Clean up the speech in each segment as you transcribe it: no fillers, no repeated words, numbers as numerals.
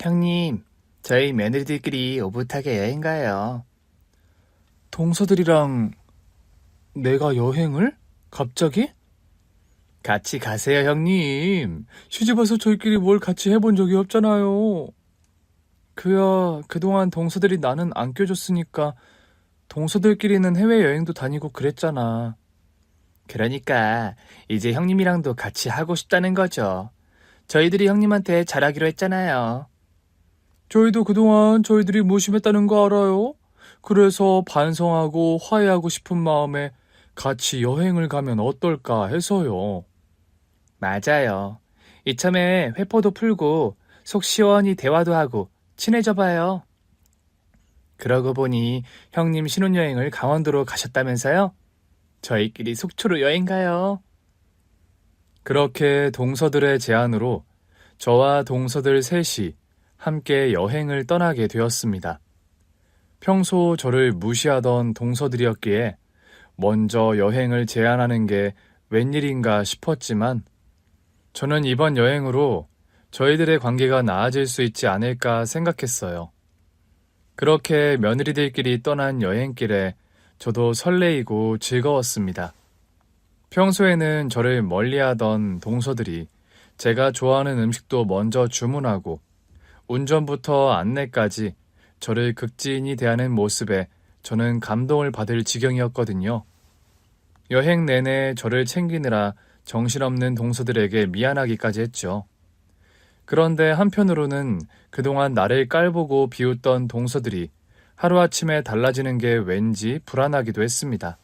형님, 저희 며느리들끼리 오붓하게 여행 가요. 동서들이랑 내가 여행을? 갑자기? 같이 가세요, 형님. 시집와서 저희끼리 뭘 같이 해본 적이 없잖아요. 그야 그동안 동서들이 나는 안 껴줬으니까 동서들끼리는 해외여행도 다니고 그랬잖아. 그러니까 이제 형님이랑도 같이 하고 싶다는 거죠. 저희들이 형님한테 잘하기로 했잖아요. 저희도 그동안 저희들이 무심했다는 거 알아요? 그래서 반성하고 화해하고 싶은 마음에 같이 여행을 가면 어떨까 해서요. 맞아요. 이참에 회포도 풀고 속 시원히 대화도 하고 친해져 봐요. 그러고 보니 형님 신혼여행을 강원도로 가셨다면서요? 저희끼리 속초로 여행 가요. 그렇게 동서들의 제안으로 저와 동서들 셋이 함께 여행을 떠나게 되었습니다. 평소 저를 무시하던 동서들이었기에 먼저 여행을 제안하는 게 웬일인가 싶었지만 저는 이번 여행으로 저희들의 관계가 나아질 수 있지 않을까 생각했어요. 그렇게 며느리들끼리 떠난 여행길에 저도 설레이고 즐거웠습니다. 평소에는 저를 멀리하던 동서들이 제가 좋아하는 음식도 먼저 주문하고 운전부터 안내까지 저를 극진히 대하는 모습에 저는 감동을 받을 지경이었거든요. 여행 내내 저를 챙기느라 정신없는 동서들에게 미안하기까지 했죠. 그런데 한편으로는 그동안 나를 깔보고 비웃던 동서들이 하루아침에 달라지는 게 왠지 불안하기도 했습니다.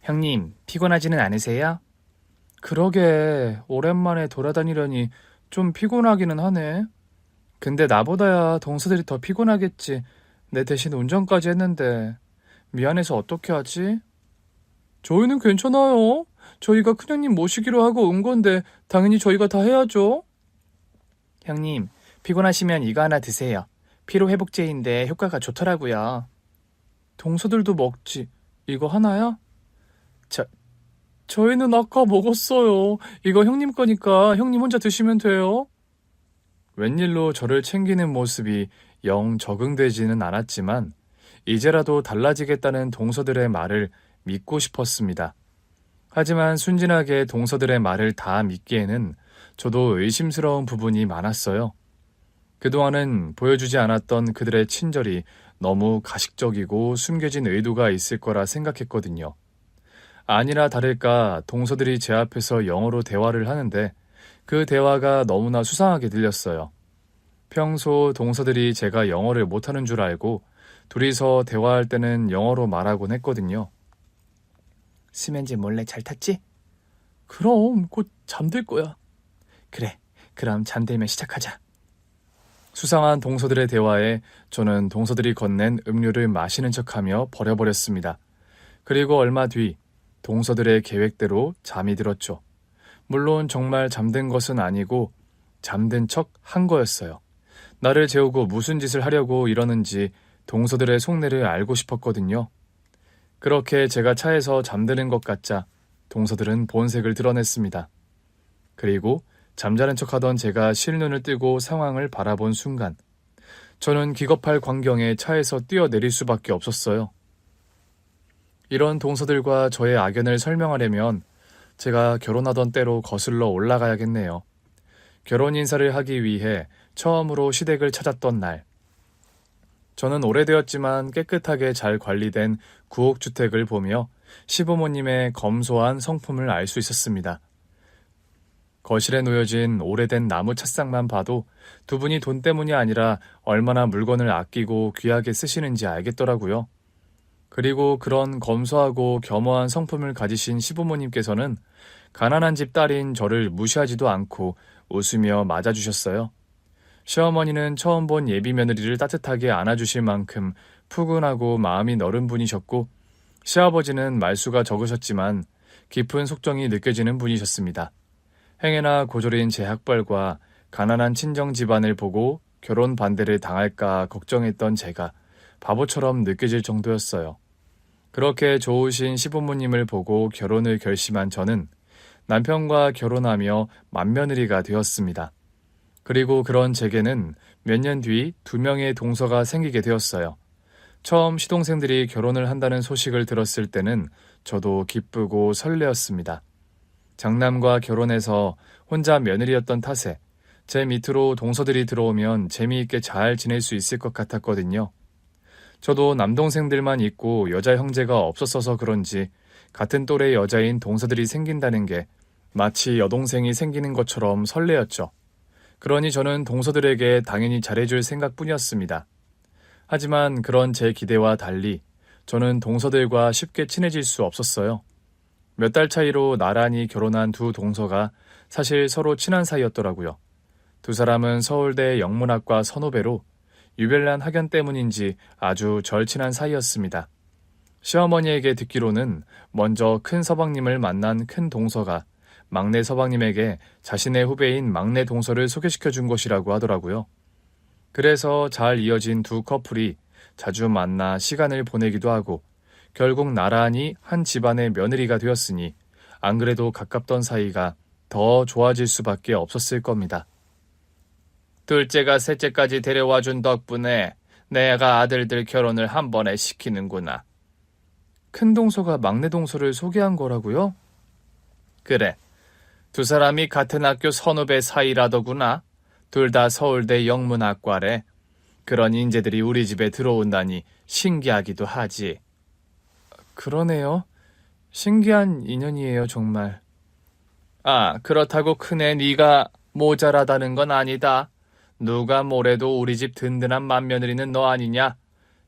형님, 피곤하지는 않으세요? 그러게, 오랜만에 돌아다니려니 좀 피곤하기는 하네. 근데 나보다야 동서들이 더 피곤하겠지. 내 대신 운전까지 했는데. 미안해서 어떻게 하지? 저희는 괜찮아요. 저희가 큰형님 모시기로 하고 온 건데 당연히 저희가 다 해야죠. 형님, 피곤하시면 이거 하나 드세요. 피로회복제인데 효과가 좋더라고요. 동서들도 먹지. 이거 하나야? 저희는 아까 먹었어요. 이거 형님 거니까 형님 혼자 드시면 돼요. 웬일로 저를 챙기는 모습이 영 적응되지는 않았지만 이제라도 달라지겠다는 동서들의 말을 믿고 싶었습니다. 하지만 순진하게 동서들의 말을 다 믿기에는 저도 의심스러운 부분이 많았어요. 그동안은 보여주지 않았던 그들의 친절이 너무 가식적이고 숨겨진 의도가 있을 거라 생각했거든요. 아니나 다를까 동서들이 제 앞에서 영어로 대화를 하는데 그 대화가 너무나 수상하게 들렸어요. 평소 동서들이 제가 영어를 못하는 줄 알고 둘이서 대화할 때는 영어로 말하곤 했거든요. 수면제 몰래 잘 탔지? 그럼 곧 잠들 거야. 그래, 그럼 잠들면 시작하자. 수상한 동서들의 대화에 저는 동서들이 건넨 음료를 마시는 척하며 버려버렸습니다. 그리고 얼마 뒤 동서들의 계획대로 잠이 들었죠. 물론 정말 잠든 것은 아니고 잠든 척 한 거였어요. 나를 재우고 무슨 짓을 하려고 이러는지 동서들의 속내를 알고 싶었거든요. 그렇게 제가 차에서 잠드는 것 같자 동서들은 본색을 드러냈습니다. 그리고 잠자는 척하던 제가 실눈을 뜨고 상황을 바라본 순간 저는 기겁할 광경에 차에서 뛰어내릴 수밖에 없었어요. 이런 동서들과 저의 악연을 설명하려면 제가 결혼하던 때로 거슬러 올라가야겠네요. 결혼 인사를 하기 위해 처음으로 시댁을 찾았던 날. 저는 오래되었지만 깨끗하게 잘 관리된 구옥주택을 보며 시부모님의 검소한 성품을 알 수 있었습니다. 거실에 놓여진 오래된 나무 찻상만 봐도 두 분이 돈 때문이 아니라 얼마나 물건을 아끼고 귀하게 쓰시는지 알겠더라고요. 그리고 그런 검소하고 겸허한 성품을 가지신 시부모님께서는 가난한 집 딸인 저를 무시하지도 않고 웃으며 맞아주셨어요. 시어머니는 처음 본 예비 며느리를 따뜻하게 안아주실 만큼 푸근하고 마음이 너른 분이셨고 시아버지는 말수가 적으셨지만 깊은 속정이 느껴지는 분이셨습니다. 행여나 고졸인 제 학벌과 가난한 친정 집안을 보고 결혼 반대를 당할까 걱정했던 제가 바보처럼 느껴질 정도였어요. 그렇게 좋으신 시부모님을 보고 결혼을 결심한 저는 남편과 결혼하며 맏며느리가 되었습니다. 그리고 그런 제게는 몇 년 뒤 2명의 동서가 생기게 되었어요. 처음 시동생들이 결혼을 한다는 소식을 들었을 때는 저도 기쁘고 설레었습니다. 장남과 결혼해서 혼자 며느리였던 탓에 제 밑으로 동서들이 들어오면 재미있게 잘 지낼 수 있을 것 같았거든요. 저도 남동생들만 있고 여자 형제가 없었어서 그런지 같은 또래 여자인 동서들이 생긴다는 게 마치 여동생이 생기는 것처럼 설레었죠. 그러니 저는 동서들에게 당연히 잘해줄 생각뿐이었습니다. 하지만 그런 제 기대와 달리 저는 동서들과 쉽게 친해질 수 없었어요. 몇 달 차이로 나란히 결혼한 두 동서가 사실 서로 친한 사이였더라고요. 두 사람은 서울대 영문학과 선후배로 유별난 학연 때문인지 아주 절친한 사이였습니다. 시어머니에게 듣기로는 먼저 큰 서방님을 만난 큰 동서가 막내 서방님에게 자신의 후배인 막내 동서를 소개시켜 준 것이라고 하더라고요. 그래서 잘 이어진 두 커플이 자주 만나 시간을 보내기도 하고 결국 나란히 한 집안의 며느리가 되었으니 안 그래도 가깝던 사이가 더 좋아질 수밖에 없었을 겁니다. 둘째가 셋째까지 데려와 준 덕분에 내가 아들들 결혼을 한 번에 시키는구나. 큰 동서가 막내 동서를 소개한 거라고요? 그래. 두 사람이 같은 학교 선후배 사이라더구나. 둘 다 서울대 영문학과래. 그런 인재들이 우리 집에 들어온다니 신기하기도 하지. 그러네요. 신기한 인연이에요, 정말. 아, 그렇다고 큰애 네가 모자라다는 건 아니다. 누가 뭐래도 우리 집 든든한 맏며느리는 너 아니냐?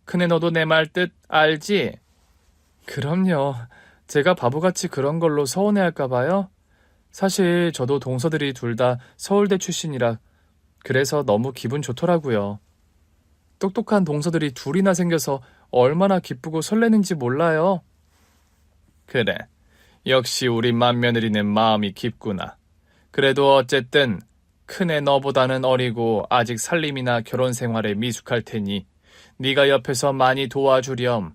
큰애 너도 내 말 뜻 알지? 그럼요. 제가 바보같이 그런 걸로 서운해할까 봐요. 사실 저도 동서들이 둘 다 서울대 출신이라 그래서 너무 기분 좋더라고요. 똑똑한 동서들이 둘이나 생겨서 얼마나 기쁘고 설레는지 몰라요. 그래. 역시 우리 맏며느리는 마음이 깊구나. 그래도 어쨌든 큰애 너보다는 어리고 아직 살림이나 결혼 생활에 미숙할 테니 네가 옆에서 많이 도와주렴.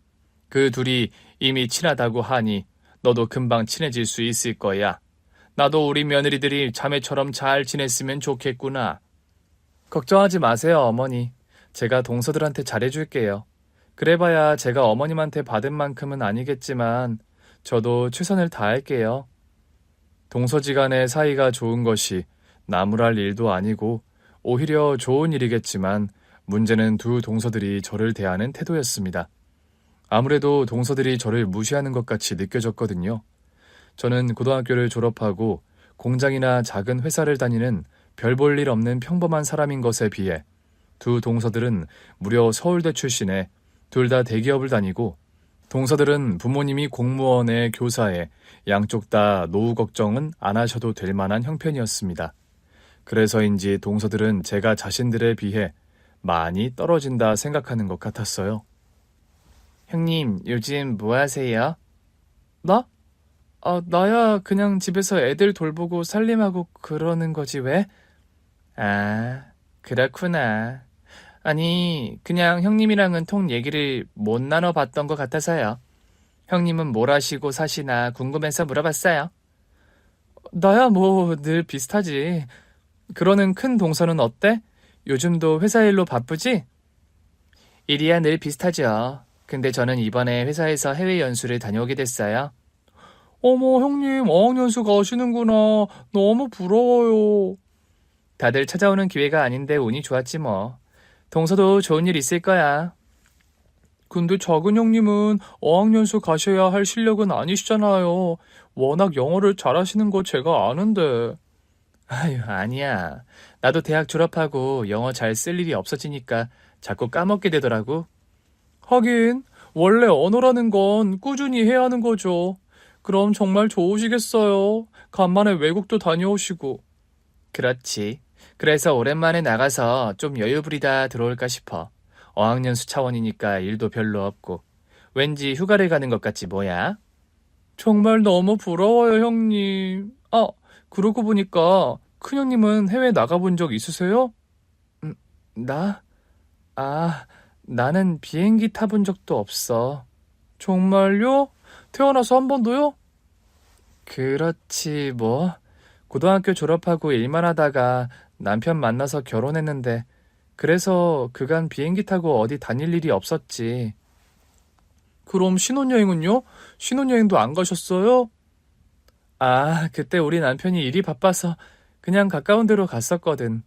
그 둘이 이미 친하다고 하니 너도 금방 친해질 수 있을 거야. 나도 우리 며느리들이 자매처럼 잘 지냈으면 좋겠구나. 걱정하지 마세요, 어머니. 제가 동서들한테 잘해줄게요. 그래봐야 제가 어머님한테 받은 만큼은 아니겠지만 저도 최선을 다할게요. 동서지간의 사이가 좋은 것이 나무랄 일도 아니고 오히려 좋은 일이겠지만 문제는 두 동서들이 저를 대하는 태도였습니다. 아무래도 동서들이 저를 무시하는 것 같이 느껴졌거든요. 저는 고등학교를 졸업하고 공장이나 작은 회사를 다니는 별 볼 일 없는 평범한 사람인 것에 비해 두 동서들은 무려 서울대 출신에 둘 다 대기업을 다니고 동서들은 부모님이 공무원에 교사에 양쪽 다 노후 걱정은 안 하셔도 될 만한 형편이었습니다. 그래서인지 동서들은 제가 자신들에 비해 많이 떨어진다 생각하는 것 같았어요. 형님, 요즘 뭐 하세요? 나? 나야 그냥 집에서 애들 돌보고 살림하고 그러는 거지 왜? 아, 그렇구나. 아니, 그냥 형님이랑은 통 얘기를 못 나눠봤던 것 같아서요. 형님은 뭘 하시고 사시나 궁금해서 물어봤어요. 나야 뭐 늘 비슷하지. 그러는 큰 동서는 어때? 요즘도 회사 일로 바쁘지? 일이야 늘 비슷하죠. 근데 저는 이번에 회사에서 해외 연수를 다녀오게 됐어요. 어머 형님 어학연수 가시는구나. 너무 부러워요. 다들 찾아오는 기회가 아닌데 운이 좋았지 뭐. 동서도 좋은 일 있을 거야. 근데 작은 형님은 어학연수 가셔야 할 실력은 아니시잖아요. 워낙 영어를 잘하시는 거 제가 아는데. 아유, 아니야. 나도 대학 졸업하고 영어 잘 쓸 일이 없어지니까 자꾸 까먹게 되더라고. 하긴 원래 언어라는 건 꾸준히 해야 하는 거죠. 그럼 정말 좋으시겠어요. 간만에 외국도 다녀오시고. 그렇지. 그래서 오랜만에 나가서 좀 여유 부리다 들어올까 싶어. 어학연수 차원이니까 일도 별로 없고. 왠지 휴가를 가는 것 같지 뭐야? 정말 너무 부러워요, 형님. 그러고 보니까 큰형님은 해외 나가본 적 있으세요? 나? 나는 비행기 타본 적도 없어. 정말요? 태어나서 한 번도요? 그렇지, 뭐. 고등학교 졸업하고 일만 하다가 남편 만나서 결혼했는데 그래서 그간 비행기 타고 어디 다닐 일이 없었지. 그럼 신혼여행은요? 신혼여행도 안 가셨어요? 아, 그때 우리 남편이 일이 바빠서 그냥 가까운 데로 갔었거든.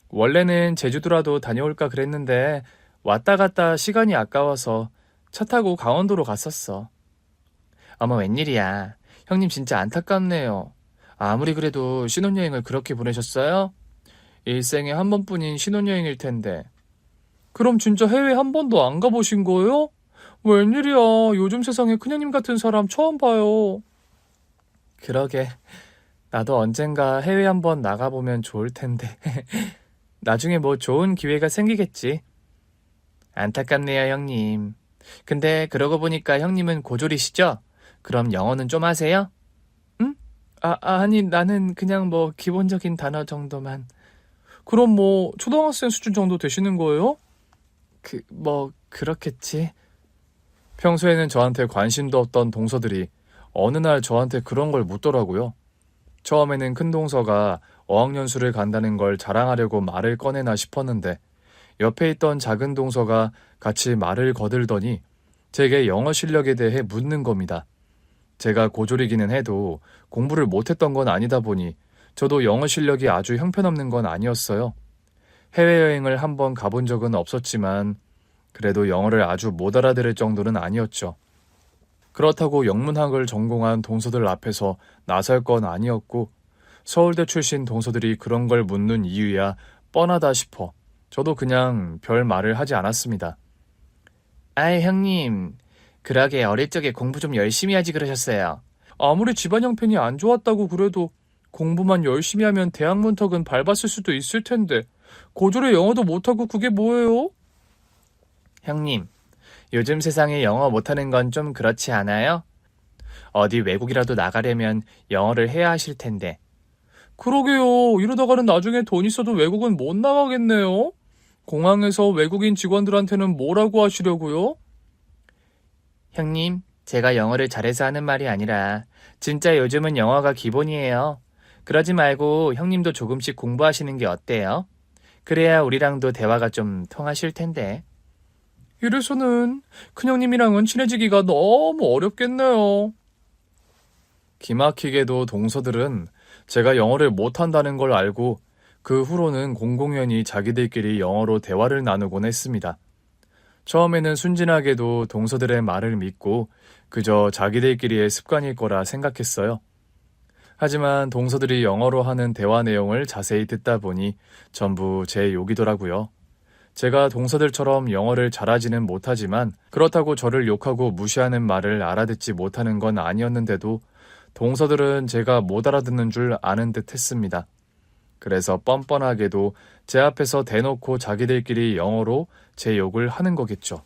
원래는 제주도라도 다녀올까 그랬는데 왔다 갔다 시간이 아까워서 차 타고 강원도로 갔었어. 어머, 웬일이야. 형님 진짜 안타깝네요. 아무리 그래도 신혼여행을 그렇게 보내셨어요? 일생에 한 번뿐인 신혼여행일 텐데. 그럼 진짜 해외 한 번도 안 가보신 거예요? 웬일이야. 요즘 세상에 큰형님 같은 사람 처음 봐요. 그러게. 나도 언젠가 해외 한번 나가보면 좋을 텐데. 나중에 뭐 좋은 기회가 생기겠지. 안타깝네요, 형님. 근데 그러고 보니까 형님은 고졸이시죠? 그럼 영어는 좀 하세요? 응? 아니, 나는 그냥 뭐 기본적인 단어 정도만. 그럼 뭐 초등학생 수준 정도 되시는 거예요? 그렇겠지. 평소에는 저한테 관심도 없던 동서들이 어느 날 저한테 그런 걸 묻더라고요. 처음에는 큰 동서가 어학연수를 간다는 걸 자랑하려고 말을 꺼내나 싶었는데 옆에 있던 작은 동서가 같이 말을 거들더니 제게 영어 실력에 대해 묻는 겁니다. 제가 고졸이기는 해도 공부를 못했던 건 아니다 보니 저도 영어 실력이 아주 형편없는 건 아니었어요. 해외여행을 한번 가본 적은 없었지만 그래도 영어를 아주 못 알아들을 정도는 아니었죠. 그렇다고 영문학을 전공한 동서들 앞에서 나설 건 아니었고 서울대 출신 동서들이 그런 걸 묻는 이유야 뻔하다 싶어 저도 그냥 별 말을 하지 않았습니다. 아이 형님, 그러게 어릴 적에 공부 좀 열심히 하지 그러셨어요. 아무리 집안 형편이 안 좋았다고 그래도 공부만 열심히 하면 대학 문턱은 밟았을 수도 있을 텐데 고졸의 영어도 못하고 그게 뭐예요? 형님, 요즘 세상에 영어 못하는 건 좀 그렇지 않아요? 어디 외국이라도 나가려면 영어를 해야 하실 텐데. 그러게요. 이러다가는 나중에 돈 있어도 외국은 못 나가겠네요. 공항에서 외국인 직원들한테는 뭐라고 하시려고요? 형님, 제가 영어를 잘해서 하는 말이 아니라 진짜 요즘은 영어가 기본이에요. 그러지 말고 형님도 조금씩 공부하시는 게 어때요? 그래야 우리랑도 대화가 좀 통하실 텐데. 이래서는 큰형님이랑은 친해지기가 너무 어렵겠네요. 기막히게도 동서들은 제가 영어를 못한다는 걸 알고 그 후로는 공공연히 자기들끼리 영어로 대화를 나누곤 했습니다. 처음에는 순진하게도 동서들의 말을 믿고 그저 자기들끼리의 습관일 거라 생각했어요. 하지만 동서들이 영어로 하는 대화 내용을 자세히 듣다 보니 전부 제 욕이더라고요. 제가 동서들처럼 영어를 잘하지는 못하지만 그렇다고 저를 욕하고 무시하는 말을 알아듣지 못하는 건 아니었는데도 동서들은 제가 못 알아듣는 줄 아는 듯 했습니다. 그래서 뻔뻔하게도 제 앞에서 대놓고 자기들끼리 영어로 제 욕을 하는 거겠죠.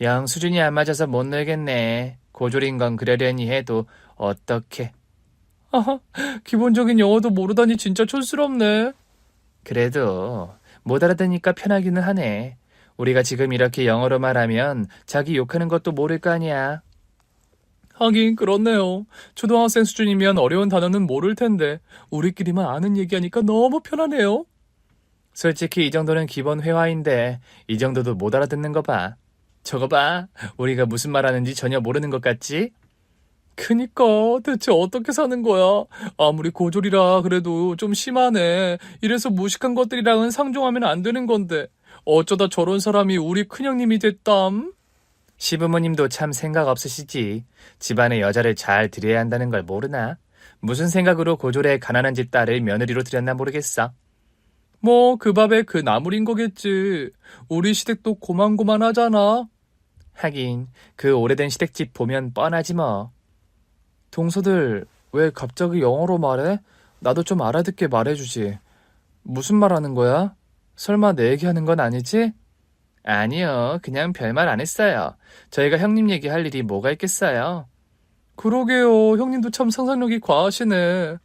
영 수준이 안 맞아서 못 놀겠네. 고졸인 건 그러려니 해도 어떡해. 아하, 기본적인 영어도 모르다니 진짜 촌스럽네. 그래도 못 알아듣으니까 편하기는 하네. 우리가 지금 이렇게 영어로 말하면 자기 욕하는 것도 모를 거 아니야. 하긴 그렇네요. 초등학생 수준이면 어려운 단어는 모를 텐데 우리끼리만 아는 얘기하니까 너무 편하네요. 솔직히 이 정도는 기본 회화인데 이 정도도 못 알아듣는 거 봐. 저거 봐. 우리가 무슨 말하는지 전혀 모르는 것 같지? 그니까 대체 어떻게 사는 거야? 아무리 고졸이라 그래도 좀 심하네. 이래서 무식한 것들이랑은 상종하면 안 되는 건데 어쩌다 저런 사람이 우리 큰형님이 됐담? 시부모님도 참 생각 없으시지. 집안의 여자를 잘 들여야 한다는 걸 모르나? 무슨 생각으로 고졸의 가난한 집 딸을 며느리로 들였나 모르겠어. 뭐 그 밥에 그 나물인 거겠지. 우리 시댁도 고만고만하잖아. 하긴 그 오래된 시댁집 보면 뻔하지 뭐. 동서들 왜 갑자기 영어로 말해? 나도 좀 알아듣게 말해주지. 무슨 말 하는 거야? 설마 내 얘기하는 건 아니지? 아니요. 그냥 별말 안 했어요. 저희가 형님 얘기할 일이 뭐가 있겠어요? 그러게요. 형님도 참 상상력이 과하시네.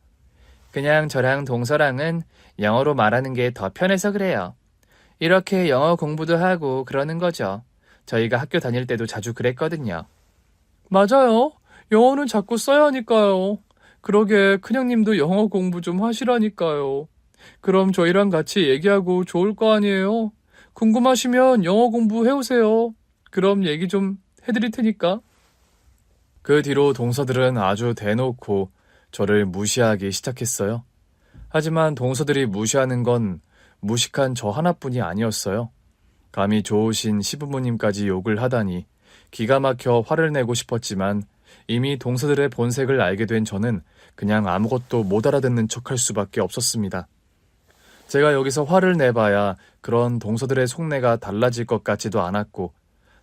그냥 저랑 동서랑은 영어로 말하는 게 더 편해서 그래요. 이렇게 영어 공부도 하고 그러는 거죠. 저희가 학교 다닐 때도 자주 그랬거든요. 맞아요. 영어는 자꾸 써야 하니까요. 그러게 큰형님도 영어 공부 좀 하시라니까요. 그럼 저희랑 같이 얘기하고 좋을 거 아니에요? 궁금하시면 영어 공부해오세요. 그럼 얘기 좀 해드릴 테니까. 그 뒤로 동서들은 아주 대놓고 저를 무시하기 시작했어요. 하지만 동서들이 무시하는 건 무식한 저 하나뿐이 아니었어요. 감히 좋으신 시부모님까지 욕을 하다니 기가 막혀 화를 내고 싶었지만 이미 동서들의 본색을 알게 된 저는 그냥 아무것도 못 알아듣는 척할 수밖에 없었습니다. 제가 여기서 화를 내봐야 그런 동서들의 속내가 달라질 것 같지도 않았고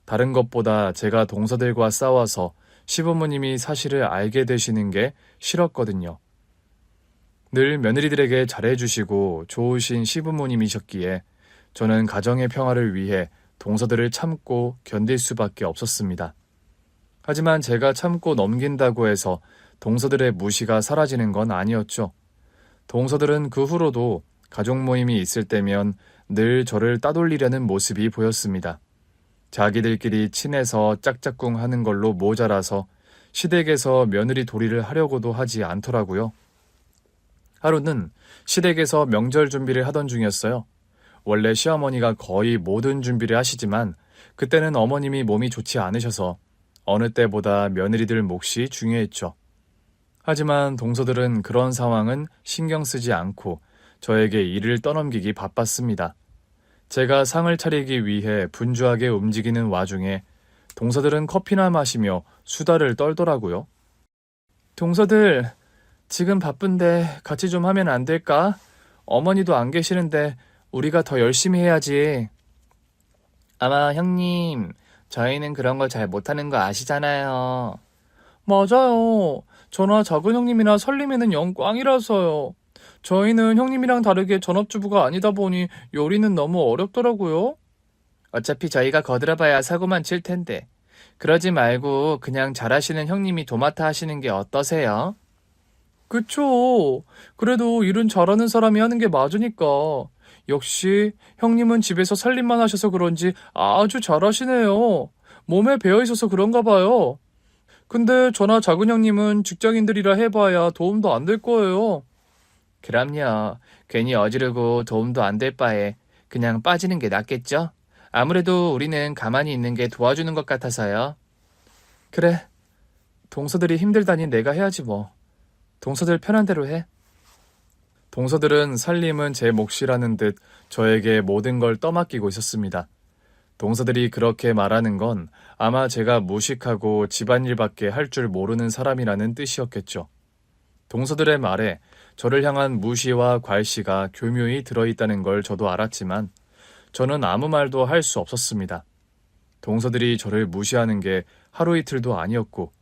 다른 것보다 제가 동서들과 싸워서 시부모님이 사실을 알게 되시는 게 싫었거든요. 늘 며느리들에게 잘해주시고 좋으신 시부모님이셨기에 저는 가정의 평화를 위해 동서들을 참고 견딜 수밖에 없었습니다. 하지만 제가 참고 넘긴다고 해서 동서들의 무시가 사라지는 건 아니었죠. 동서들은 그 후로도 가족 모임이 있을 때면 늘 저를 따돌리려는 모습이 보였습니다. 자기들끼리 친해서 짝짝꿍 하는 걸로 모자라서 시댁에서 며느리 도리를 하려고도 하지 않더라고요. 하루는 시댁에서 명절 준비를 하던 중이었어요. 원래 시어머니가 거의 모든 준비를 하시지만 그때는 어머님이 몸이 좋지 않으셔서 어느 때보다 며느리들 몫이 중요했죠. 하지만 동서들은 그런 상황은 신경 쓰지 않고 저에게 일을 떠넘기기 바빴습니다. 제가 상을 차리기 위해 분주하게 움직이는 와중에 동서들은 커피나 마시며 수다를 떨더라고요. 동서들, 지금 바쁜데 같이 좀 하면 안 될까? 어머니도 안 계시는데 우리가 더 열심히 해야지. 아마 형님, 저희는 그런 걸 잘 못하는 거 아시잖아요. 맞아요. 저나 작은 형님이나 설림이는 영광이라서요. 저희는 형님이랑 다르게 전업주부가 아니다 보니 요리는 너무 어렵더라고요. 어차피 저희가 거들어봐야 사고만 칠 텐데. 그러지 말고 그냥 잘하시는 형님이 도맡아 하시는 게 어떠세요? 그쵸. 그래도 일은 잘하는 사람이 하는 게 맞으니까. 역시 형님은 집에서 살림만 하셔서 그런지 아주 잘하시네요. 몸에 배어 있어서 그런가 봐요. 근데 저나 작은 형님은 직장인들이라 해봐야 도움도 안 될 거예요. 그럼요. 괜히 어지르고 도움도 안 될 바에 그냥 빠지는 게 낫겠죠? 아무래도 우리는 가만히 있는 게 도와주는 것 같아서요. 그래. 동서들이 힘들다니 내가 해야지 뭐. 동서들 편한 대로 해. 동서들은 살림은 제 몫이라는 듯 저에게 모든 걸 떠맡기고 있었습니다. 동서들이 그렇게 말하는 건 아마 제가 무식하고 집안일밖에 할 줄 모르는 사람이라는 뜻이었겠죠. 동서들의 말에 저를 향한 무시와 괄시가 교묘히 들어있다는 걸 저도 알았지만 저는 아무 말도 할 수 없었습니다. 동서들이 저를 무시하는 게 하루 이틀도 아니었고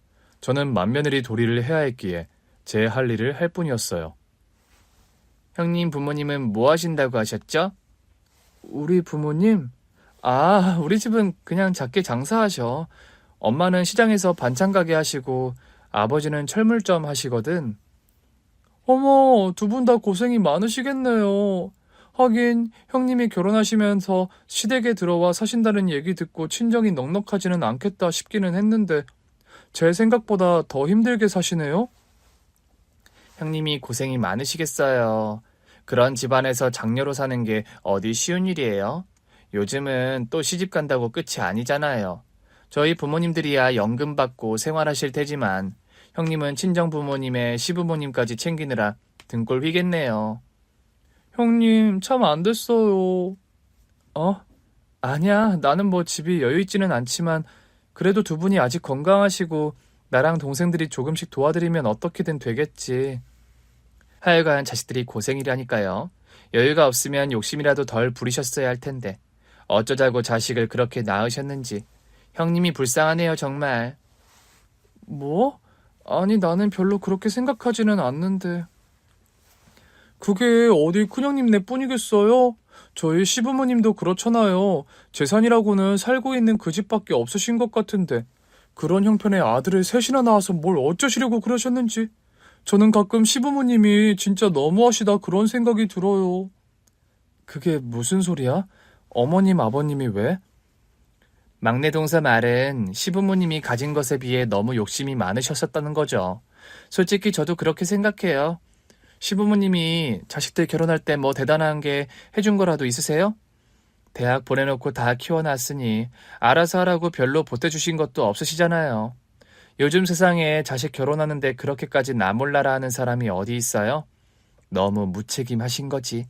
저는 맏며느리 도리를 해야 했기에 제 할 일을 할 뿐이었어요. 형님 부모님은 뭐 하신다고 하셨죠? 우리 부모님? 아, 우리 집은 그냥 작게 장사하셔. 엄마는 시장에서 반찬 가게 하시고 아버지는 철물점 하시거든. 어머, 두 분 다 고생이 많으시겠네요. 하긴 형님이 결혼하시면서 시댁에 들어와 사신다는 얘기 듣고 친정이 넉넉하지는 않겠다 싶기는 했는데 제 생각보다 더 힘들게 사시네요? 형님이 고생이 많으시겠어요. 그런 집안에서 장녀로 사는 게 어디 쉬운 일이에요? 요즘은 또 시집 간다고 끝이 아니잖아요. 저희 부모님들이야 연금 받고 생활하실 테지만 형님은 친정 부모님의 시부모님까지 챙기느라 등골 휘겠네요. 형님 참 안 됐어요. 아니야. 나는 뭐 집이 여유 있지는 않지만 그래도 두 분이 아직 건강하시고 나랑 동생들이 조금씩 도와드리면 어떻게든 되겠지. 하여간 자식들이 고생이라니까요. 여유가 없으면 욕심이라도 덜 부리셨어야 할 텐데 어쩌자고 자식을 그렇게 낳으셨는지. 형님이 불쌍하네요 정말. 뭐? 아니 나는 별로 그렇게 생각하지는 않는데. 그게 어디 큰형님네 뿐이겠어요? 저희 시부모님도 그렇잖아요. 재산이라고는 살고 있는 그 집밖에 없으신 것 같은데 그런 형편의 아들을 셋이나 낳아서 뭘 어쩌시려고 그러셨는지 저는 가끔 시부모님이 진짜 너무하시다 그런 생각이 들어요. 그게 무슨 소리야? 어머님 아버님이 왜? 막내 동서 말은 시부모님이 가진 것에 비해 너무 욕심이 많으셨었다는 거죠. 솔직히 저도 그렇게 생각해요. 시부모님이 자식들 결혼할 때 뭐 대단한 게 해준 거라도 있으세요? 대학 보내놓고 다 키워놨으니 알아서 하라고 별로 보태주신 것도 없으시잖아요. 요즘 세상에 자식 결혼하는데 그렇게까지 나 몰라라 하는 사람이 어디 있어요? 너무 무책임하신 거지.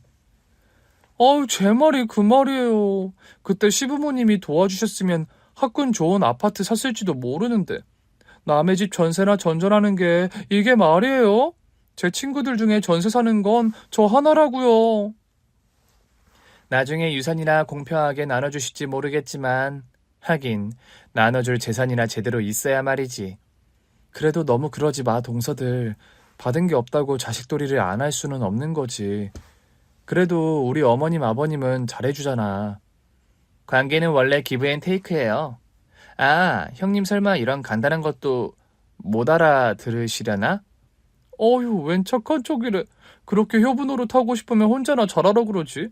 제 말이 그 말이에요. 그때 시부모님이 도와주셨으면 학군 좋은 아파트 샀을지도 모르는데 남의 집 전세나 전전하는 게 이게 말이에요? 제 친구들 중에 전세 사는 건 저 하나라고요. 나중에 유산이나 공평하게 나눠주실지 모르겠지만 하긴 나눠줄 재산이나 제대로 있어야 말이지. 그래도 너무 그러지 마, 동서들. 받은 게 없다고 자식돌이를 안 할 수는 없는 거지. 그래도 우리 어머님 아버님은 잘해주잖아. 관계는 원래 기브 앤 테이크예요. 아, 형님 설마 이런 간단한 것도 못 알아들으시려나? 어휴, 웬 착한 척이래. 그렇게 효부노릇 하고 싶으면 혼자나 잘하라 그러지.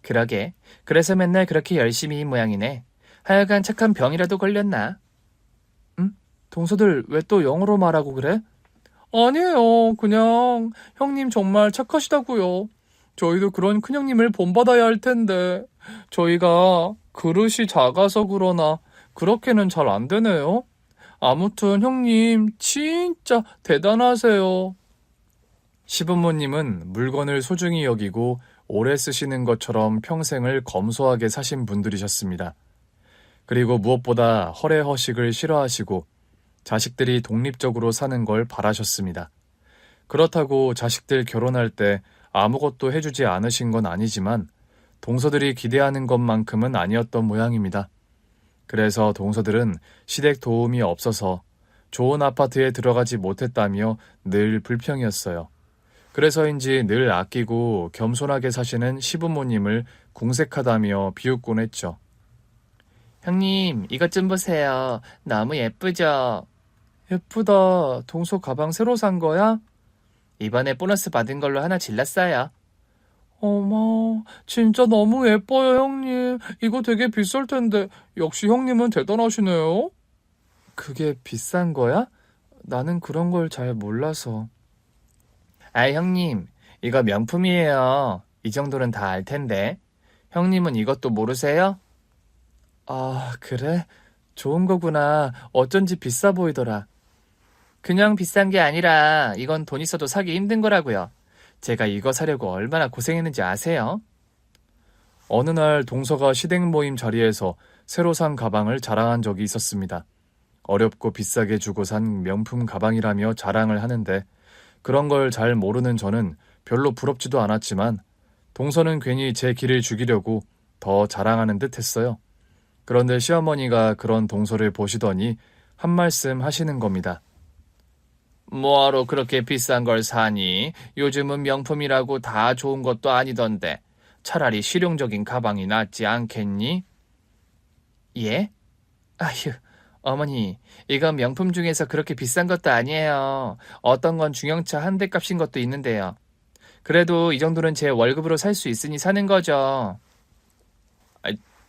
그러게. 그래서 맨날 그렇게 열심히인 모양이네. 하여간 착한 병이라도 걸렸나? 응? 동서들 왜 또 영어로 말하고 그래? 아니에요. 그냥 형님 정말 착하시다고요. 저희도 그런 큰형님을 본받아야 할 텐데 저희가 그릇이 작아서 그러나 그렇게는 잘 안 되네요. 아무튼 형님 진짜 대단하세요. 시부모님은 물건을 소중히 여기고 오래 쓰시는 것처럼 평생을 검소하게 사신 분들이셨습니다. 그리고 무엇보다 허례허식을 싫어하시고 자식들이 독립적으로 사는 걸 바라셨습니다. 그렇다고 자식들 결혼할 때 아무것도 해주지 않으신 건 아니지만 동서들이 기대하는 것만큼은 아니었던 모양입니다. 그래서 동서들은 시댁 도움이 없어서 좋은 아파트에 들어가지 못했다며 늘 불평이었어요. 그래서인지 늘 아끼고 겸손하게 사시는 시부모님을 궁색하다며 비웃곤 했죠. 형님, 이것 좀 보세요. 너무 예쁘죠? 예쁘다. 동서 가방 새로 산 거야? 이번에 보너스 받은 걸로 하나 질렀어요. 어머, 진짜 너무 예뻐요, 형님. 이거 되게 비쌀 텐데, 역시 형님은 대단하시네요. 그게 비싼 거야? 나는 그런 걸 잘 몰라서. 아, 형님, 이거 명품이에요. 이 정도는 다 알 텐데. 형님은 이것도 모르세요? 아, 그래? 좋은 거구나. 어쩐지 비싸 보이더라. 그냥 비싼 게 아니라 이건 돈 있어도 사기 힘든 거라고요. 제가 이거 사려고 얼마나 고생했는지 아세요? 어느 날 동서가 시댁 모임 자리에서 새로 산 가방을 자랑한 적이 있었습니다. 어렵고 비싸게 주고 산 명품 가방이라며 자랑을 하는데 그런 걸 잘 모르는 저는 별로 부럽지도 않았지만 동서는 괜히 제 길을 죽이려고 더 자랑하는 듯 했어요. 그런데 시어머니가 그런 동서를 보시더니 한 말씀 하시는 겁니다. 뭐하러 그렇게 비싼 걸 사니? 요즘은 명품이라고 다 좋은 것도 아니던데 차라리 실용적인 가방이 낫지 않겠니? 예? 아휴, 어머니, 이건 명품 중에서 그렇게 비싼 것도 아니에요. 어떤 건 중형차 한 대 값인 것도 있는데요. 그래도 이 정도는 제 월급으로 살 수 있으니 사는 거죠.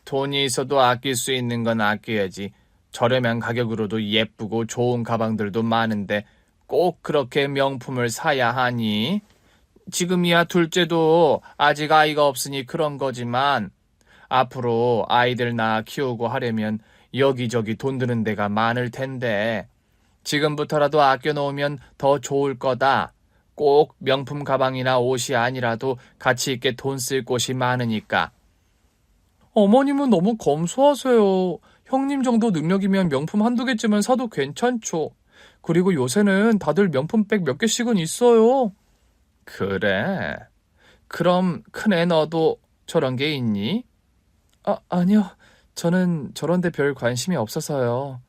돈이 있어도 아낄 수 있는 건 아껴야지. 저렴한 가격으로도 예쁘고 좋은 가방들도 많은데 꼭 그렇게 명품을 사야 하니? 지금이야 둘째도 아직 아이가 없으니 그런 거지만 앞으로 아이들 낳아 키우고 하려면 여기저기 돈 드는 데가 많을 텐데 지금부터라도 아껴놓으면 더 좋을 거다. 꼭 명품 가방이나 옷이 아니라도 가치 있게 돈 쓸 곳이 많으니까. 어머님은 너무 검소하세요. 형님 정도 능력이면 명품 한두 개쯤은 사도 괜찮죠. 그리고 요새는 다들 명품백 몇 개씩은 있어요. 그래? 그럼 큰애 너도 저런 게 있니? 아니요. 저는 저런 데 별 관심이 없어서요.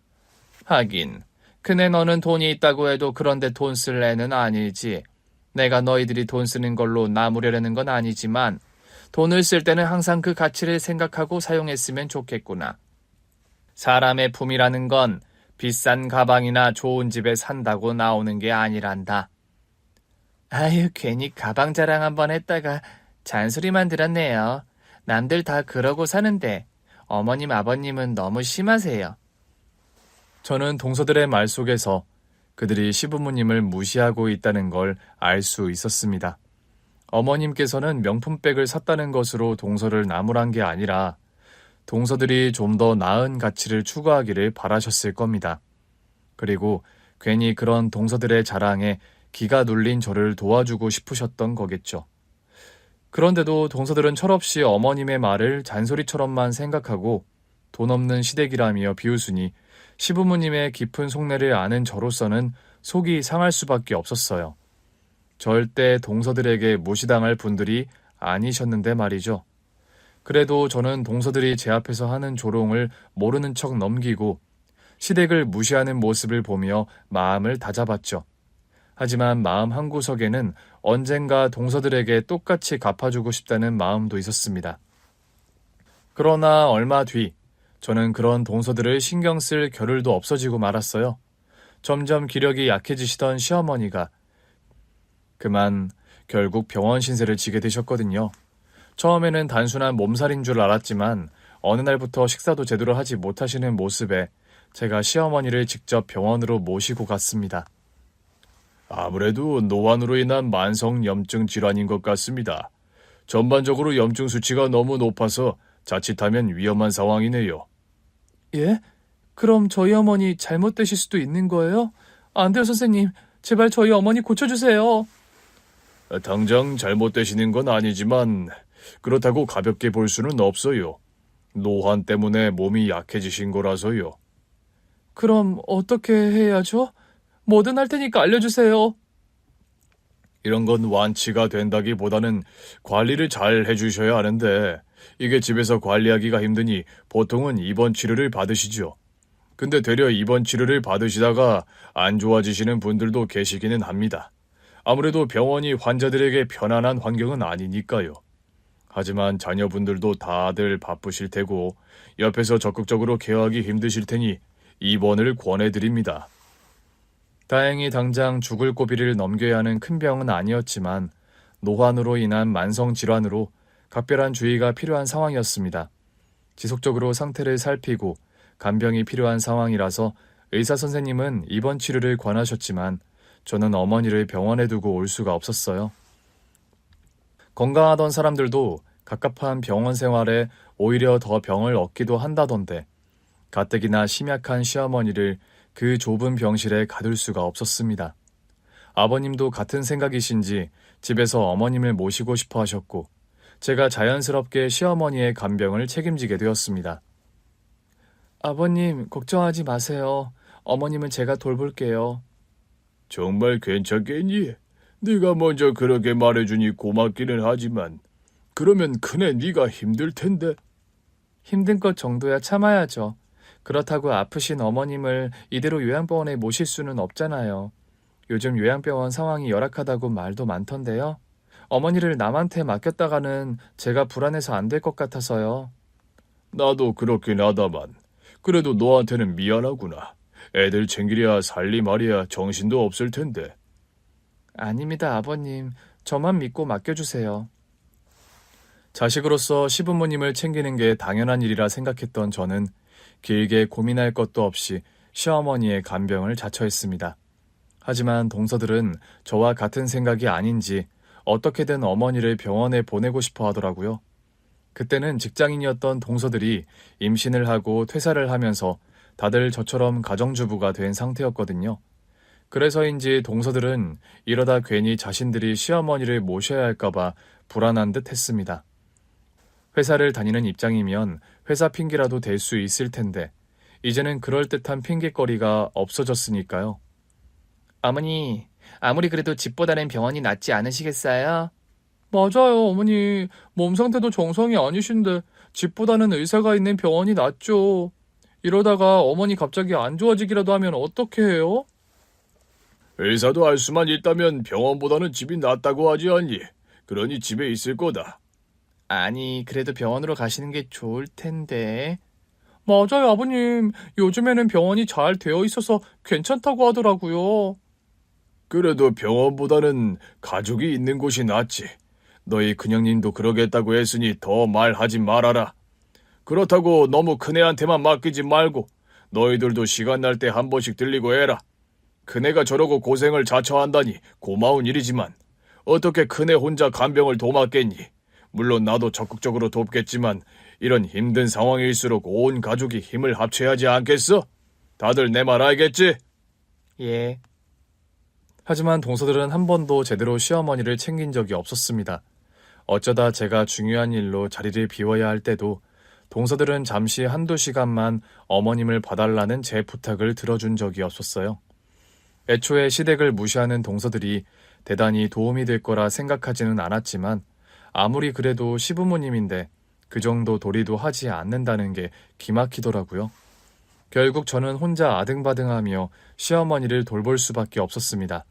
하긴, 큰애 너는 돈이 있다고 해도 그런데 돈 쓸 애는 아니지. 내가 너희들이 돈 쓰는 걸로 나무려는 건 아니지만 돈을 쓸 때는 항상 그 가치를 생각하고 사용했으면 좋겠구나. 사람의 품이라는 건 비싼 가방이나 좋은 집에 산다고 나오는 게 아니란다. 아유, 괜히 가방 자랑 한번 했다가 잔소리만 들었네요. 남들 다 그러고 사는데 어머님 아버님은 너무 심하세요. 저는 동서들의 말 속에서 그들이 시부모님을 무시하고 있다는 걸 알 수 있었습니다. 어머님께서는 명품백을 샀다는 것으로 동서를 나무란 게 아니라 동서들이 좀 더 나은 가치를 추구하기를 바라셨을 겁니다. 그리고 괜히 그런 동서들의 자랑에 기가 눌린 저를 도와주고 싶으셨던 거겠죠. 그런데도 동서들은 철없이 어머님의 말을 잔소리처럼만 생각하고 돈 없는 시댁이라며 비웃으니 시부모님의 깊은 속내를 아는 저로서는 속이 상할 수밖에 없었어요. 절대 동서들에게 무시당할 분들이 아니셨는데 말이죠. 그래도 저는 동서들이 제 앞에서 하는 조롱을 모르는 척 넘기고 시댁을 무시하는 모습을 보며 마음을 다잡았죠. 하지만 마음 한구석에는 언젠가 동서들에게 똑같이 갚아주고 싶다는 마음도 있었습니다. 그러나 얼마 뒤 저는 그런 동서들을 신경 쓸 겨를도 없어지고 말았어요. 점점 기력이 약해지시던 시어머니가 그만 결국 병원 신세를 지게 되셨거든요. 처음에는 단순한 몸살인 줄 알았지만 어느 날부터 식사도 제대로 하지 못하시는 모습에 제가 시어머니를 직접 병원으로 모시고 갔습니다. 아무래도 노환으로 인한 만성 염증 질환인 것 같습니다. 전반적으로 염증 수치가 너무 높아서 자칫하면 위험한 상황이네요. 예? 그럼 저희 어머니 잘못되실 수도 있는 거예요? 안 돼요, 선생님. 제발 저희 어머니 고쳐주세요. 당장 잘못되시는 건 아니지만 그렇다고 가볍게 볼 수는 없어요. 노환 때문에 몸이 약해지신 거라서요. 그럼 어떻게 해야죠? 뭐든 할 테니까 알려주세요. 이런 건 완치가 된다기보다는 관리를 잘 해주셔야 하는데 이게 집에서 관리하기가 힘드니 보통은 입원 치료를 받으시죠. 근데 되려 입원 치료를 받으시다가 안 좋아지시는 분들도 계시기는 합니다. 아무래도 병원이 환자들에게 편안한 환경은 아니니까요. 하지만 자녀분들도 다들 바쁘실 테고 옆에서 적극적으로 케어하기 힘드실 테니 입원을 권해드립니다. 다행히 당장 죽을 고비를 넘겨야 하는 큰 병은 아니었지만 노환으로 인한 만성 질환으로 각별한 주의가 필요한 상황이었습니다. 지속적으로 상태를 살피고 간병이 필요한 상황이라서 의사 선생님은 입원 치료를 권하셨지만 저는 어머니를 병원에 두고 올 수가 없었어요. 건강하던 사람들도 갑갑한 병원 생활에 오히려 더 병을 얻기도 한다던데 가뜩이나 심약한 시어머니를 그 좁은 병실에 가둘 수가 없었습니다. 아버님도 같은 생각이신지 집에서 어머님을 모시고 싶어 하셨고 제가 자연스럽게 시어머니의 간병을 책임지게 되었습니다. 아버님, 걱정하지 마세요. 어머님은 제가 돌볼게요. 정말 괜찮겠니? 네가 먼저 그렇게 말해주니 고맙기는 하지만 그러면 큰애 네가 힘들 텐데. 힘든 것 정도야 참아야죠. 그렇다고 아프신 어머님을 이대로 요양병원에 모실 수는 없잖아요. 요즘 요양병원 상황이 열악하다고 말도 많던데요. 어머니를 남한테 맡겼다가는 제가 불안해서 안 될 것 같아서요. 나도 그렇긴 하다만 그래도 너한테는 미안하구나. 애들 챙기랴 살리 말이야 정신도 없을 텐데. 아닙니다, 아버님. 저만 믿고 맡겨주세요. 자식으로서 시부모님을 챙기는 게 당연한 일이라 생각했던 저는 길게 고민할 것도 없이 시어머니의 간병을 자처했습니다. 하지만 동서들은 저와 같은 생각이 아닌지 어떻게든 어머니를 병원에 보내고 싶어 하더라고요. 그때는 직장인이었던 동서들이 임신을 하고 퇴사를 하면서 다들 저처럼 가정주부가 된 상태였거든요. 그래서인지 동서들은 이러다 괜히 자신들이 시어머니를 모셔야 할까봐 불안한 듯 했습니다. 회사를 다니는 입장이면 회사 핑계라도 댈 수 있을 텐데 이제는 그럴듯한 핑계거리가 없어졌으니까요. 어머니, 아무리 그래도 집보다는 병원이 낫지 않으시겠어요? 맞아요, 어머니. 몸 상태도 정상이 아니신데 집보다는 의사가 있는 병원이 낫죠. 이러다가 어머니 갑자기 안 좋아지기라도 하면 어떻게 해요? 의사도 알 수만 있다면 병원보다는 집이 낫다고 하지 않니? 그러니 집에 있을 거다. 아니, 그래도 병원으로 가시는 게 좋을 텐데. 맞아요, 아버님. 요즘에는 병원이 잘 되어 있어서 괜찮다고 하더라고요. 그래도 병원보다는 가족이 있는 곳이 낫지. 너희 큰형님도 그러겠다고 했으니 더 말하지 말아라. 그렇다고 너무 큰애한테만 맡기지 말고 너희들도 시간 날 때 한 번씩 들리고 해라. 큰애가 저러고 고생을 자처한다니 고마운 일이지만 어떻게 큰애 혼자 간병을 도맡겠니? 물론 나도 적극적으로 돕겠지만 이런 힘든 상황일수록 온 가족이 힘을 합쳐야 하지 않겠어? 다들 내 말 알겠지? 예. 하지만 동서들은 한 번도 제대로 시어머니를 챙긴 적이 없었습니다. 어쩌다 제가 중요한 일로 자리를 비워야 할 때도 동서들은 잠시 한두 시간만 어머님을 봐달라는 제 부탁을 들어준 적이 없었어요. 애초에 시댁을 무시하는 동서들이 대단히 도움이 될 거라 생각하지는 않았지만 아무리 그래도 시부모님인데 그 정도 도리도 하지 않는다는 게 기막히더라고요. 결국 저는 혼자 아등바등하며 시어머니를 돌볼 수밖에 없었습니다.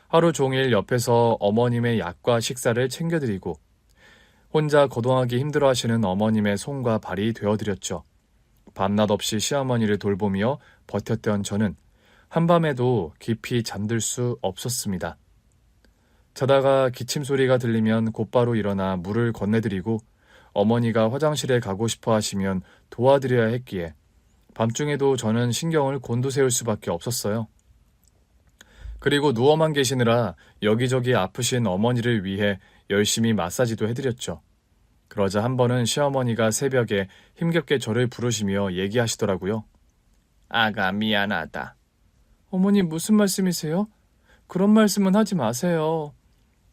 하루 종일 옆에서 어머님의 약과 식사를 챙겨드리고 혼자 거동하기 힘들어하시는 어머님의 손과 발이 되어드렸죠. 밤낮 없이 시어머니를 돌보며 버텼던 저는 한밤에도 깊이 잠들 수 없었습니다. 자다가 기침 소리가 들리면 곧바로 일어나 물을 건네드리고 어머니가 화장실에 가고 싶어 하시면 도와드려야 했기에 밤중에도 저는 신경을 곤두세울 수밖에 없었어요. 그리고 누워만 계시느라 여기저기 아프신 어머니를 위해 열심히 마사지도 해드렸죠. 그러자 한 번은 시어머니가 새벽에 힘겹게 저를 부르시며 얘기하시더라고요. 아가 미안하다. 어머니 무슨 말씀이세요? 그런 말씀은 하지 마세요.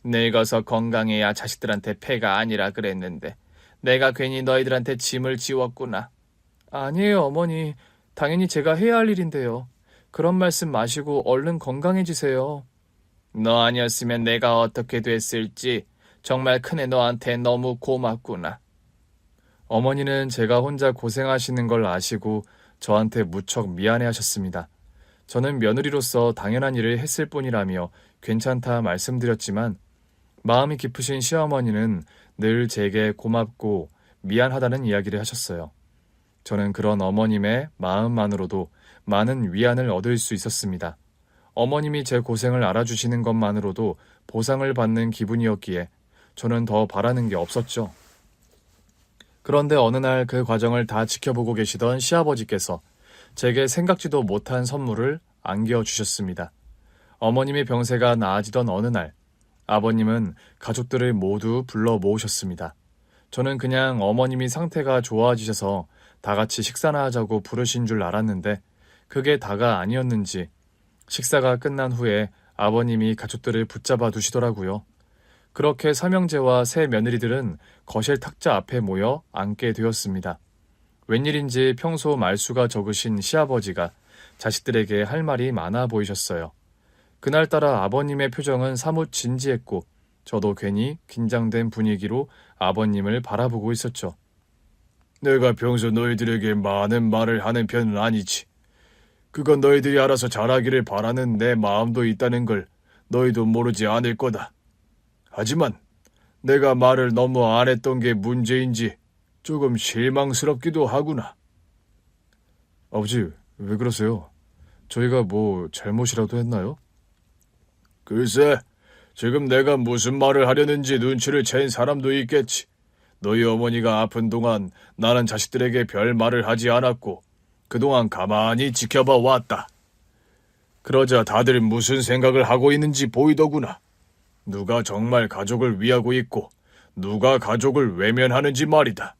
늙어서 건강해야 자식들한테 폐가 아니라 그랬는데 내가 괜히 너희들한테 짐을 지웠구나. 아니에요, 어머니. 당연히 제가 해야 할 일인데요. 그런 말씀 마시고 얼른 건강해지세요. 너 아니었으면 내가 어떻게 됐을지 정말 큰애 너한테 너무 고맙구나. 어머니는 제가 혼자 고생하시는 걸 아시고 저한테 무척 미안해하셨습니다. 저는 며느리로서 당연한 일을 했을 뿐이라며 괜찮다 말씀드렸지만 마음이 깊으신 시어머니는 늘 제게 고맙고 미안하다는 이야기를 하셨어요. 저는 그런 어머님의 마음만으로도 많은 위안을 얻을 수 있었습니다. 어머님이 제 고생을 알아주시는 것만으로도 보상을 받는 기분이었기에 저는 더 바라는 게 없었죠. 그런데 어느 날 그 과정을 다 지켜보고 계시던 시아버지께서 제게 생각지도 못한 선물을 안겨주셨습니다. 어머님의 병세가 나아지던 어느 날 아버님은 가족들을 모두 불러 모으셨습니다. 저는 그냥 어머님이 상태가 좋아지셔서 다 같이 식사나 하자고 부르신 줄 알았는데 그게 다가 아니었는지 식사가 끝난 후에 아버님이 가족들을 붙잡아 두시더라고요. 그렇게 삼형제와 세 며느리들은 거실 탁자 앞에 모여 앉게 되었습니다. 웬일인지 평소 말수가 적으신 시아버지가 자식들에게 할 말이 많아 보이셨어요. 그날따라 아버님의 표정은 사뭇 진지했고 저도 괜히 긴장된 분위기로 아버님을 바라보고 있었죠. 내가 평소 너희들에게 많은 말을 하는 편은 아니지. 그건 너희들이 알아서 잘하기를 바라는 내 마음도 있다는 걸 너희도 모르지 않을 거다. 하지만 내가 말을 너무 안 했던 게 문제인지 조금 실망스럽기도 하구나. 아버지, 왜 그러세요? 저희가 뭐 잘못이라도 했나요? 글쎄, 지금 내가 무슨 말을 하려는지 눈치를 챈 사람도 있겠지. 너희 어머니가 아픈 동안 나는 자식들에게 별 말을 하지 않았고 그동안 가만히 지켜봐 왔다. 그러자 다들 무슨 생각을 하고 있는지 보이더구나. 누가 정말 가족을 위하고 있고 누가 가족을 외면하는지 말이다.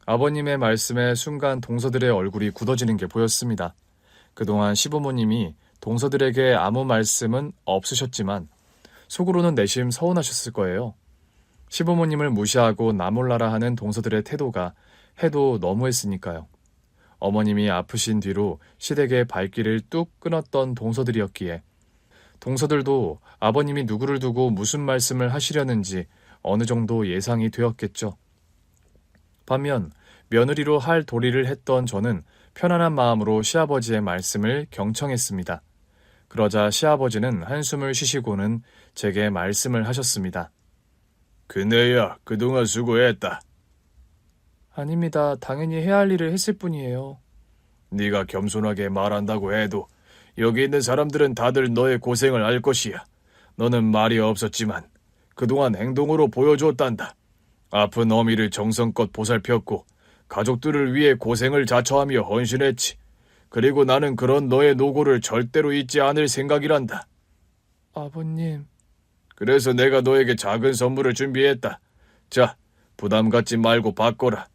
아버님의 말씀에 순간 동서들의 얼굴이 굳어지는 게 보였습니다. 그동안 시부모님이 동서들에게 아무 말씀은 없으셨지만 속으로는 내심 서운하셨을 거예요. 시부모님을 무시하고 나몰라라 하는 동서들의 태도가 해도 너무했으니까요. 어머님이 아프신 뒤로 시댁의 발길을 뚝 끊었던 동서들이었기에 동서들도 아버님이 누구를 두고 무슨 말씀을 하시려는지 어느 정도 예상이 되었겠죠. 반면 며느리로 할 도리를 했던 저는 편안한 마음으로 시아버지의 말씀을 경청했습니다. 그러자 시아버지는 한숨을 쉬시고는 제게 말씀을 하셨습니다. 그네야, 그동안 수고했다. 아닙니다. 당연히 해야 할 일을 했을 뿐이에요. 네가 겸손하게 말한다고 해도 여기 있는 사람들은 다들 너의 고생을 알 것이야. 너는 말이 없었지만 그동안 행동으로 보여줬단다. 아픈 어미를 정성껏 보살폈고 가족들을 위해 고생을 자처하며 헌신했지. 그리고 나는 그런 너의 노고를 절대로 잊지 않을 생각이란다. 아버님, 그래서 내가 너에게 작은 선물을 준비했다. 자, 부담 갖지 말고 받거라.